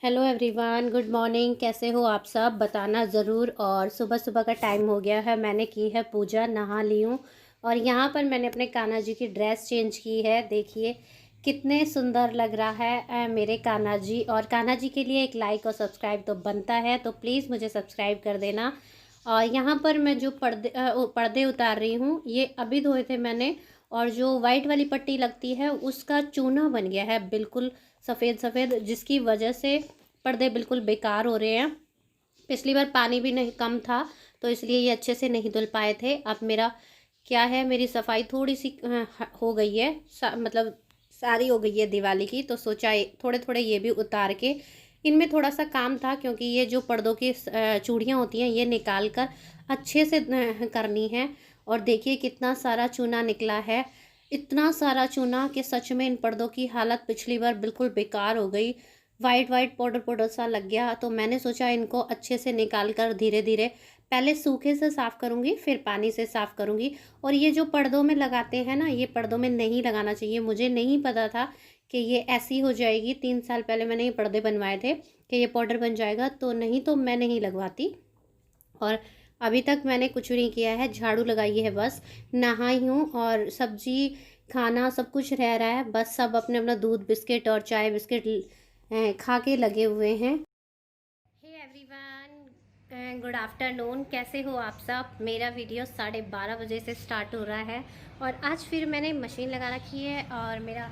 Hello everyone, good morning. कैसे हो आप सब? बताना ज़रूर। और सुबह सुबह का टाइम हो गया है, मैंने की है पूजा, नहा ली हूँ। और यहाँ पर मैंने अपने कान्हा जी की ड्रेस चेंज की है। देखिए कितने सुंदर लग रहा है मेरे कान्हा जी। और कान्हा जी के लिए एक लाइक और सब्सक्राइब तो बनता है, तो प्लीज़ मुझे सब्सक्राइब कर देना। और यहाँ पर मैं जो पर्दे उतार रही हूँ, ये अभी धोए थे मैंने। और जो वाइट वाली पट्टी लगती है उसका चूना बन गया है, बिल्कुल सफ़ेद सफ़ेद, जिसकी वजह से पर्दे बिल्कुल बेकार हो रहे हैं। पिछली बार पानी भी नहीं कम था, तो इसलिए ये अच्छे से नहीं धुल पाए थे। अब मेरा क्या है, मेरी सफाई थोड़ी सी हो गई है, मतलब सारी हो गई है दिवाली की। तो सोचा थोड़े थोड़े ये भी उतार के, इनमें थोड़ा सा काम था क्योंकि ये जो पर्दों की चूड़ियाँ होती हैं ये निकाल कर अच्छे से करनी है। और देखिए कितना सारा चूना निकला है, इतना सारा चूना कि सच में इन पर्दों की हालत पिछली बार बिल्कुल बेकार हो गई। वाइट वाइट पाउडर पाउडर सा लग गया। तो मैंने सोचा इनको अच्छे से निकाल कर धीरे धीरे पहले सूखे से साफ़ करूँगी, फिर पानी से साफ़ करूँगी। और ये जो पर्दों में लगाते हैं ना, ये पर्दों में नहीं लगाना चाहिए। मुझे नहीं पता था कि ये ऐसी हो जाएगी। 3 साल पहले मैंने ये पर्दे बनवाए थे कि ये पाउडर बन जाएगा, तो नहीं तो मैं नहीं लगवाती। और अभी तक मैंने कुछ नहीं किया है, झाड़ू लगाई है बस। नहाई हूँ और सब्जी खाना सब कुछ रह रहा है, बस सब अपने अपना दूध बिस्किट और चाय बिस्किट खा के लगे हुए हैं। Hey everyone, good afternoon. कैसे हो आप सब? मेरा वीडियो 12:30 बजे से स्टार्ट हो रहा है। और आज फिर मैंने मशीन लगा रखी है और मेरा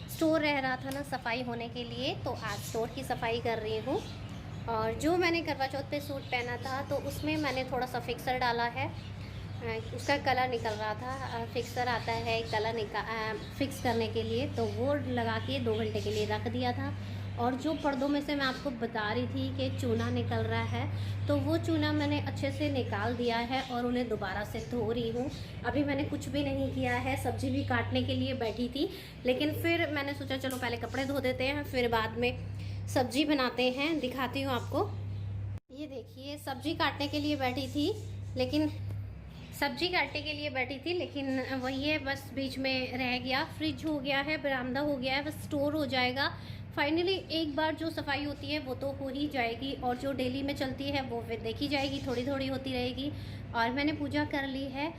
स्टोर रह रहा था ना सफाई होने के लिए, तो आज स्टोर की सफाई कर रही हूँ। और जो मैंने करवा चौथ पे सूट पहना था, तो उसमें मैंने थोड़ा सा फिक्सर डाला है। उसका कलर निकल रहा था। फिक्सर आता है कलर फिक्स करने के लिए, तो वो लगा के 2 घंटे के लिए रख दिया था। और जो पर्दों में से मैं आपको बता रही थी कि चूना निकल रहा है, तो वो चूना मैंने अच्छे से निकाल दिया है और उन्हें दोबारा से धो रही हूँ। अभी मैंने कुछ भी नहीं किया है, सब्ज़ी भी काटने के लिए बैठी थी, लेकिन फिर मैंने सोचा चलो पहले कपड़े धो देते हैं, फिर बाद में सब्ज़ी बनाते हैं। दिखाती हूँ आपको। ये देखिए सब्ज़ी काटने के लिए बैठी थी, लेकिन सब्जी काटने के लिए बैठी थी, लेकिन वही है, बस बीच में रह गया। फ्रिज हो गया है, बरामदा हो गया है, बस स्टोर हो जाएगा फाइनली। एक बार जो सफाई होती है वो तो हो ही जाएगी, और जो डेली में चलती है वो फिर देखी जाएगी, थोड़ी थोड़ी होती रहेगी। और मैंने पूजा कर ली है,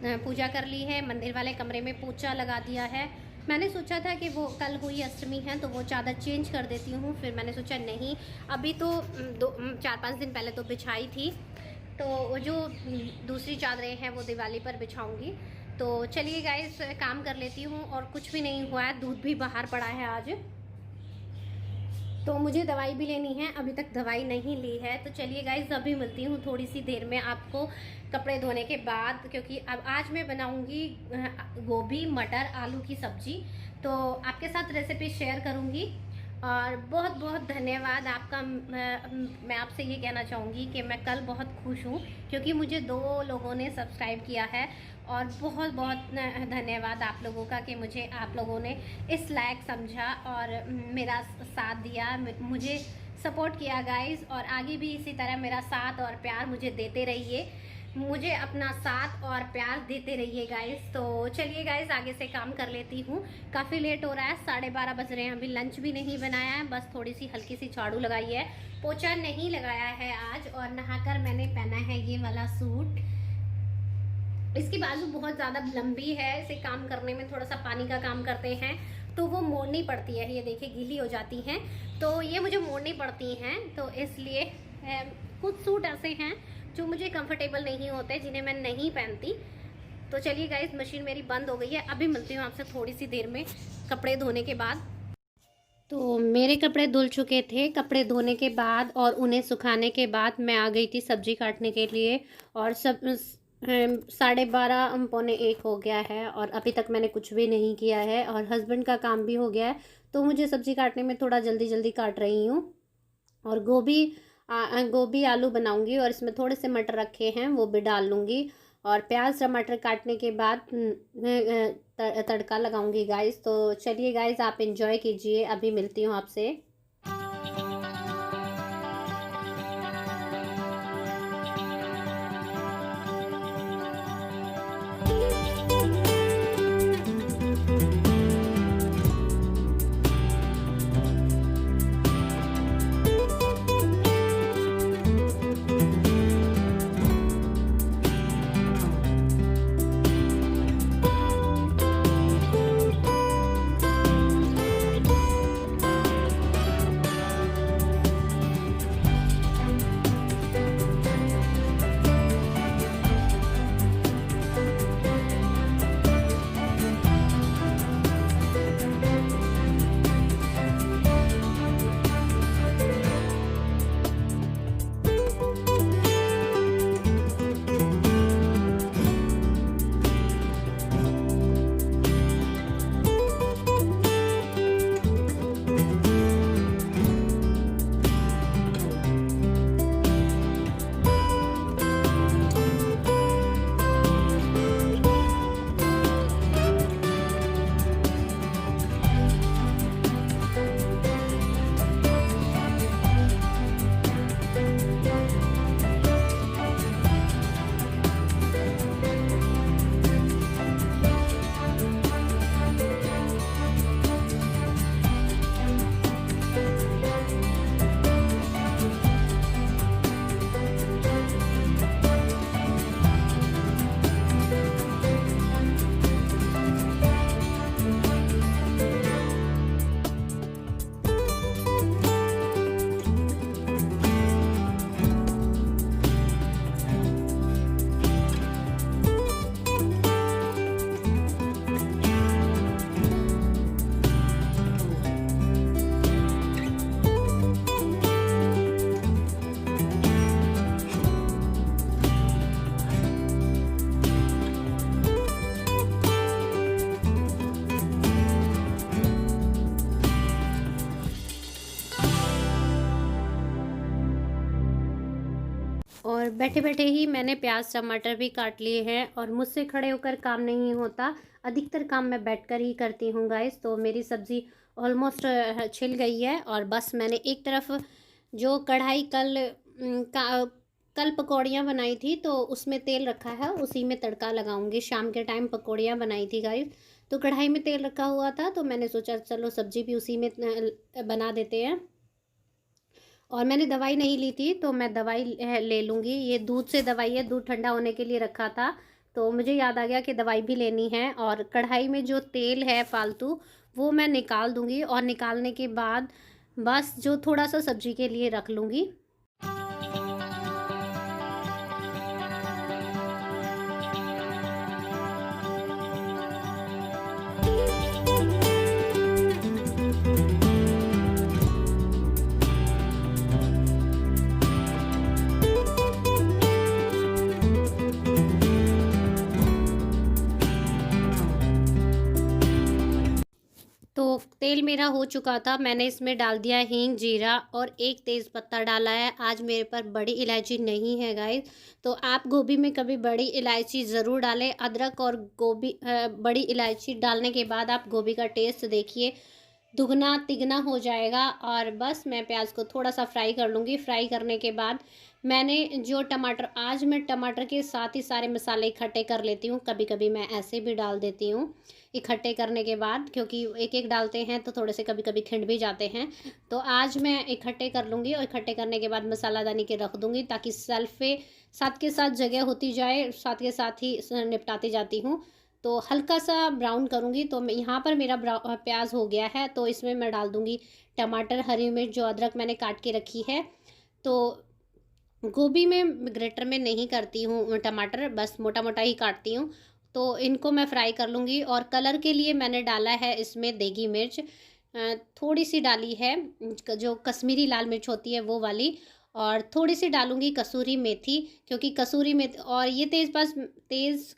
पूजा कर ली है। मंदिर वाले कमरे में पोछा लगा दिया है। मैंने सोचा था कि वो कल हुई अष्टमी है तो वो चादर चेंज कर देती हूँ, फिर मैंने सोचा नहीं, अभी तो 4-5 दिन पहले तो बिछाई थी, तो वो जो दूसरी चादरें हैं वो दिवाली पर बिछाऊंगी। तो चलिए गाइस काम कर लेती हूँ। और कुछ भी नहीं हुआ है, दूध भी बाहर पड़ा है आज, तो मुझे दवाई भी लेनी है, अभी तक दवाई नहीं ली है। तो चलिए गाइस अभी मिलती हूँ थोड़ी सी देर में आपको कपड़े धोने के बाद, क्योंकि अब आज मैं बनाऊँगी गोभी मटर आलू की सब्ज़ी, तो आपके साथ रेसिपी शेयर करूँगी। और बहुत बहुत धन्यवाद आपका। मैं आपसे ये कहना चाहूँगी कि मैं कल बहुत खुश हूँ, क्योंकि मुझे 2 लोगों ने सब्सक्राइब किया है। और बहुत बहुत धन्यवाद आप लोगों का कि मुझे आप लोगों ने इस लायक समझा और मेरा साथ दिया, मुझे सपोर्ट किया गाइस। और आगे भी इसी तरह मेरा साथ और प्यार मुझे देते रहिए, मुझे अपना साथ और प्यार देते रहिए गाइस। तो चलिए गाइस आगे से काम कर लेती हूँ। काफ़ी लेट हो रहा है, 12:30 बज रहे हैं, अभी लंच भी नहीं बनाया है, बस थोड़ी सी हल्की सी झाड़ू लगाई है, पोछा नहीं लगाया है आज। और नहाकर मैंने पहना है ये वाला सूट। इसकी बाजू बहुत ज़्यादा लंबी है, इसे काम करने में थोड़ा सा पानी का काम करते हैं तो वो मोड़नी पड़ती है। ये देखिए गीली हो जाती हैं, तो ये मुझे मोड़नी पड़ती हैं, तो इसलिए कुछ सूट ऐसे हैं जो मुझे कंफर्टेबल नहीं होते, जिन्हें मैं नहीं पहनती। तो चलिए गाइस मशीन मेरी बंद हो गई है, अभी मिलती हूँ आपसे थोड़ी सी देर में कपड़े धोने के बाद। तो मेरे कपड़े धुल चुके थे, कपड़े धोने के बाद और उन्हें सुखाने के बाद मैं आ गई थी सब्जी काटने के लिए। और सब 12:30 पौने 1 हो गया है और अभी तक मैंने कुछ भी नहीं किया है, और हस्बैंड का काम भी हो गया है, तो मुझे सब्जी काटने में थोड़ा जल्दी जल्दी काट रही हूँ। और गोभी आलू बनाऊंगी, और इसमें थोड़े से मटर रखे हैं वो भी डाल लूँगी। और प्याज टमाटर काटने के बाद तड़का लगाऊंगी गाइस। तो चलिए गाइस आप इंजॉय कीजिए, अभी मिलती हूँ आपसे। और बैठे बैठे ही मैंने प्याज टमाटर भी काट लिए हैं और मुझसे खड़े होकर काम नहीं होता। अधिकतर काम मैं बैठकर ही करती हूँ गाइस। तो मेरी सब्ज़ी ऑलमोस्ट छिल गई है और बस मैंने एक तरफ जो कढ़ाई कल पकौड़ियाँ बनाई थी तो उसमें तेल रखा है, उसी में तड़का लगाऊंगी। शाम के टाइम पकौड़ियाँ बनाई थी गाइस, तो कढ़ाई में तेल रखा हुआ था तो मैंने सोचा चलो सब्ज़ी भी उसी में बना देते हैं। और मैंने दवाई नहीं ली थी तो मैं दवाई ले लूँगी। ये दूध से दवाई है, दूध ठंडा होने के लिए रखा था तो मुझे याद आ गया कि दवाई भी लेनी है। और कढ़ाई में जो तेल है फालतू वो मैं निकाल दूँगी और निकालने के बाद बस जो थोड़ा सा सब्ज़ी के लिए रख लूँगी। तो तेल मेरा हो चुका था, मैंने इसमें डाल दिया हींग, जीरा और एक तेज़ पत्ता डाला है। आज मेरे पर बड़ी इलायची नहीं है गाइस, तो आप गोभी में कभी बड़ी इलायची ज़रूर डालें। अदरक और गोभी बड़ी इलायची डालने के बाद आप गोभी का टेस्ट देखिए दुगना तिगना हो जाएगा। और बस मैं प्याज को थोड़ा सा फ्राई कर लूँगी। फ्राई करने के बाद मैंने जो टमाटर, आज मैं टमाटर के साथ ही सारे मसाले इकट्ठे कर लेती हूँ। कभी कभी मैं ऐसे भी डाल देती हूँ इकट्ठे करने के बाद, क्योंकि एक एक डालते हैं तो थोड़े से कभी कभी खिंड भी जाते हैं। तो आज मैं इकट्ठे कर लूँगी और इकट्ठे करने के बाद मसालादानी के रख दूँगी ताकि सेल्फ पे साथ के साथ जगह होती जाए, साथ के साथ ही निपटाती जाती हूँ। तो हल्का सा ब्राउन करूँगी। तो मैं यहाँ पर मेरा प्याज हो गया है तो इसमें मैं डाल दूँगी टमाटर, हरी मिर्च, जो अदरक मैंने काट के रखी है। तो गोभी में ग्रेटर में नहीं करती हूँ टमाटर, बस मोटा मोटा ही काटती हूँ। तो इनको मैं फ्राई कर लूँगी। और कलर के लिए मैंने डाला है इसमें देगी मिर्च, थोड़ी सी डाली है, जो कश्मीरी लाल मिर्च होती है वो वाली। और थोड़ी सी डालूँगी कसूरी मेथी, क्योंकि कसूरी मेथी और ये तेज़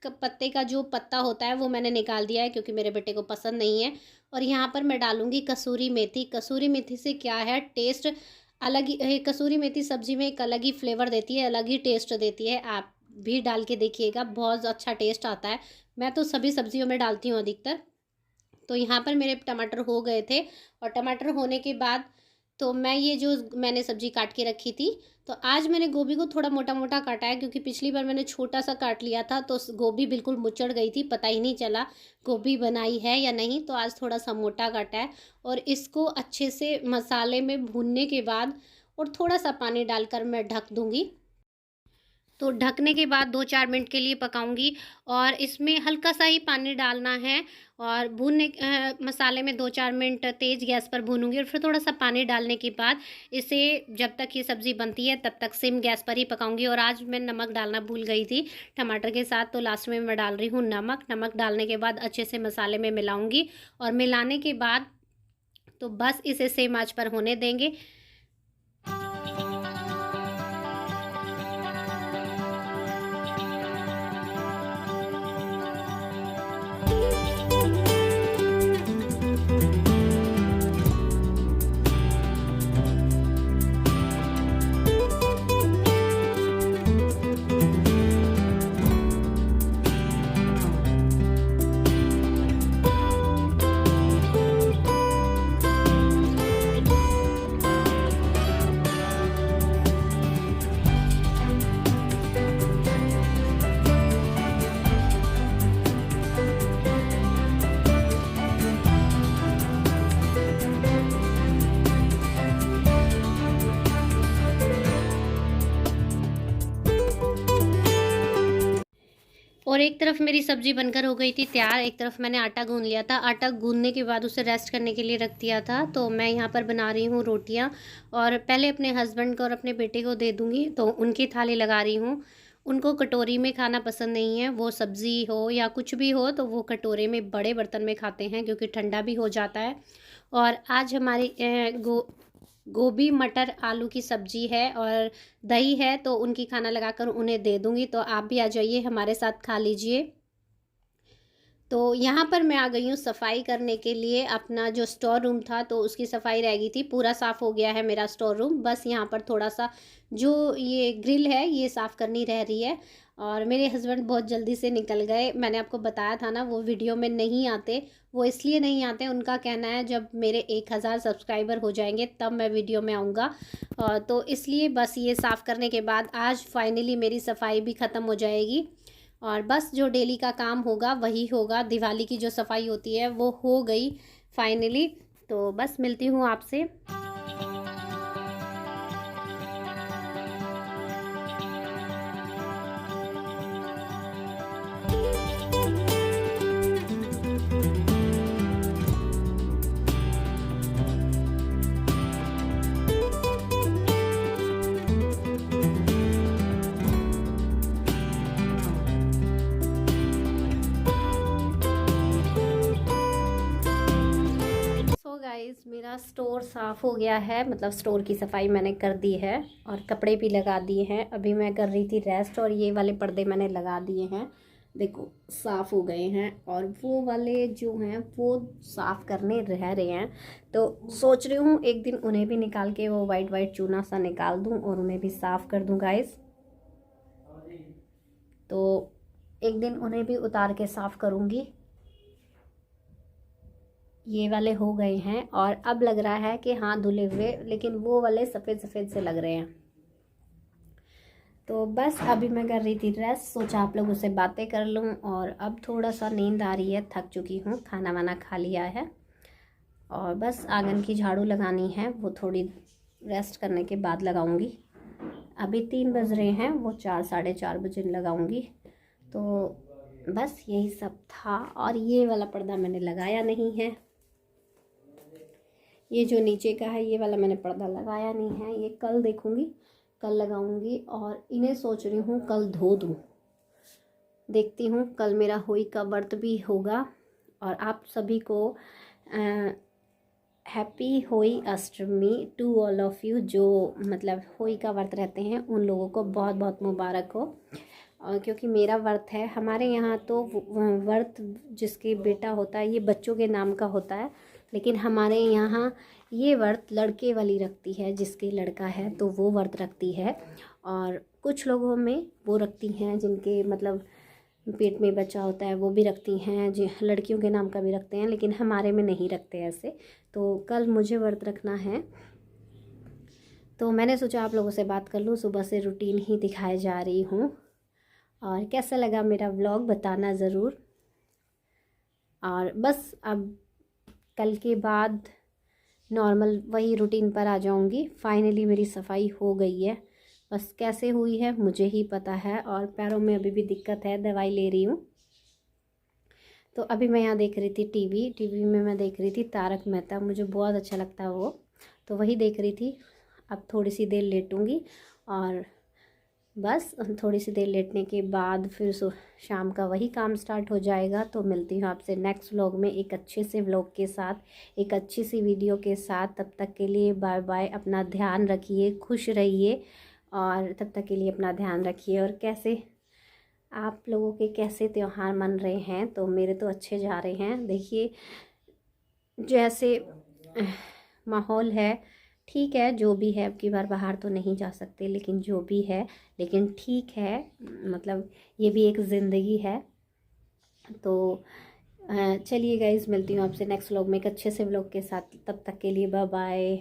पत्ते का जो पत्ता होता है वो मैंने निकाल दिया है क्योंकि मेरे बेटे को पसंद नहीं है। और यहाँ पर मैं डालूँगी कसूरी मेथी। कसूरी मेथी से क्या है, टेस्ट अलग ही, कसूरी मेथी सब्ज़ी में एक अलग ही फ्लेवर देती है, अलग ही टेस्ट देती है। आप भी डाल के देखिएगा, बहुत अच्छा टेस्ट आता है। मैं तो सभी सब्जियों में डालती हूँ अधिकतर। तो यहाँ पर मेरे टमाटर हो गए थे और टमाटर होने के बाद तो मैं ये जो मैंने सब्ज़ी काट के रखी थी, तो आज मैंने गोभी को थोड़ा मोटा मोटा काटा है क्योंकि पिछली बार मैंने छोटा सा काट लिया था तो गोभी बिल्कुल मुचड़ गई थी, पता ही नहीं चला गोभी बनाई है या नहीं। तो आज थोड़ा सा मोटा काटा है और इसको अच्छे से मसाले में भूनने के बाद और थोड़ा सा पानी डालकर मैं ढक दूँगी। तो ढकने के बाद 2-4 मिनट के लिए पकाऊंगी और इसमें हल्का सा ही पानी डालना है। और मसाले में 2-4 मिनट तेज़ गैस पर भूनूंगी और फिर थोड़ा सा पानी डालने के बाद इसे, जब तक ये सब्ज़ी बनती है तब तक सिम गैस पर ही पकाऊंगी। और आज मैं नमक डालना भूल गई थी टमाटर के साथ, तो लास्ट में मैं डाल रही हूँ नमक। नमक डालने के बाद अच्छे से मसाले में मिलाऊंगी और मिलाने के बाद तो बस इसे सेम आंच पर होने देंगे। और एक तरफ मेरी सब्ज़ी बनकर हो गई थी तैयार, एक तरफ मैंने आटा गूँध लिया था। आटा गूँधने के बाद उसे रेस्ट करने के लिए रख दिया था। तो मैं यहाँ पर बना रही हूँ रोटियाँ और पहले अपने हस्बैंड को और अपने बेटे को दे दूँगी। तो उनकी थाली लगा रही हूँ। उनको कटोरी में खाना पसंद नहीं है, वो सब्ज़ी हो या कुछ भी हो तो वो कटोरे में बड़े बर्तन में खाते हैं क्योंकि ठंडा भी हो जाता है। और आज हमारी गोभी मटर आलू की सब्ज़ी है और दही है, तो उनकी खाना लगाकर उन्हें दे दूँगी। तो आप भी आ जाइए हमारे साथ खा लीजिए। तो यहाँ पर मैं आ गई हूँ सफाई करने के लिए। अपना जो स्टोर रूम था तो उसकी सफाई रह गई थी, पूरा साफ़ हो गया है मेरा स्टोर रूम। बस यहाँ पर थोड़ा सा जो ये ग्रिल है ये साफ़ करनी रह रही है। और मेरे हस्बैंड बहुत जल्दी से निकल गए। मैंने आपको बताया था ना, वो वीडियो में नहीं आते। वो इसलिए नहीं आते, उनका कहना है जब मेरे 1000 सब्सक्राइबर हो जाएंगे तब मैं वीडियो में आऊँगा। तो इसलिए बस ये साफ़ करने के बाद आज फाइनली मेरी सफाई भी ख़त्म हो जाएगी। और बस जो डेली का काम होगा वही होगा। दिवाली की जो सफाई होती है वो हो गई फाइनली। तो बस मिलती हूँ आपसे। गाइस मेरा स्टोर साफ़ हो गया है, मतलब स्टोर की सफाई मैंने कर दी है और कपड़े भी लगा दिए हैं। अभी मैं कर रही थी रेस्ट और ये वाले पर्दे मैंने लगा दिए हैं, देखो साफ़ हो गए हैं। और वो वाले जो हैं वो साफ़ करने रह रहे हैं। तो सोच रही हूँ एक दिन उन्हें भी निकाल के वो वाइट वाइट चूना सा निकाल दूँ और उन्हें भी साफ़ कर दूँ गाइस। तो एक दिन उन्हें भी उतार के साफ़ करूँगी। ये वाले हो गए हैं और अब लग रहा है कि हाँ धुले हुए, लेकिन वो वाले सफ़ेद सफ़ेद से लग रहे हैं। तो बस अभी मैं कर रही थी रेस्ट, सोचा आप लोगों से बातें कर लूँ। और अब थोड़ा सा नींद आ रही है, थक चुकी हूँ, खाना वाना खा लिया है और बस आंगन की झाड़ू लगानी है, वो थोड़ी रेस्ट करने के बाद लगाऊंगी। अभी 3 बज रहे हैं, वो 4 साढ़े 4 बजे लगाऊंगी। तो बस यही सब था। और ये वाला पर्दा मैंने लगाया नहीं है, ये जो नीचे का है ये वाला मैंने पर्दा लगाया नहीं है, ये कल देखूंगी, कल लगाऊंगी। और इन्हें सोच रही हूँ कल धो दूँ, देखती हूँ। कल मेरा होली का व्रत भी होगा। और आप सभी को happy Holi Ashtami to all of you. जो मतलब होली का व्रत रहते हैं उन लोगों को बहुत बहुत मुबारक हो। क्योंकि मेरा व्रत है, हमारे यहाँ तो व्रत जिसके बेटा होता है ये बच्चों के नाम का होता है, लेकिन हमारे यहाँ ये व्रत लड़के वाली रखती है, जिसके लड़का है तो वो व्रत रखती है। और कुछ लोगों में वो रखती हैं जिनके मतलब पेट में बच्चा होता है, वो भी रखती हैं, जो लड़कियों के नाम का भी रखते हैं, लेकिन हमारे में नहीं रखते ऐसे। तो कल मुझे व्रत रखना है, तो मैंने सोचा आप लोगों से बात कर लूँ। सुबह से रूटीन ही दिखाए जा रही हूँ। और कैसा लगा मेरा व्लॉग बताना ज़रूर। और बस अब कल के बाद नॉर्मल वही रूटीन पर आ जाऊंगी। फाइनली मेरी सफाई हो गई है, बस कैसे हुई है मुझे ही पता है। और पैरों में अभी भी दिक्कत है, दवाई ले रही हूँ। तो अभी मैं यहाँ देख रही थी टीवी में मैं देख रही थी तारक मेहता, मुझे बहुत अच्छा लगता है वो, तो वही देख रही थी। अब थोड़ी सी देर लेटूँगी और बस थोड़ी सी देर लेटने के बाद फिर शाम का वही काम स्टार्ट हो जाएगा। तो मिलती हूँ आपसे नेक्स्ट व्लॉग में एक अच्छे से व्लॉग के साथ, एक अच्छी सी वीडियो के साथ। तब तक के लिए बाय बाय, अपना ध्यान रखिए, खुश रहिए। और तब तक के लिए अपना ध्यान रखिए। और कैसे आप लोगों के कैसे त्यौहार मन रहे हैं, तो मेरे तो अच्छे जा रहे हैं। देखिए जैसे माहौल है, ठीक है जो भी है। अब की बार बाहर तो नहीं जा सकते, लेकिन जो भी है, लेकिन ठीक है, मतलब ये भी एक ज़िंदगी है। तो चलिए गाइज़, मिलती हूँ आपसे नेक्स्ट व्लॉग में एक अच्छे से व्लॉग के साथ। तब तक के लिए बाय बाय।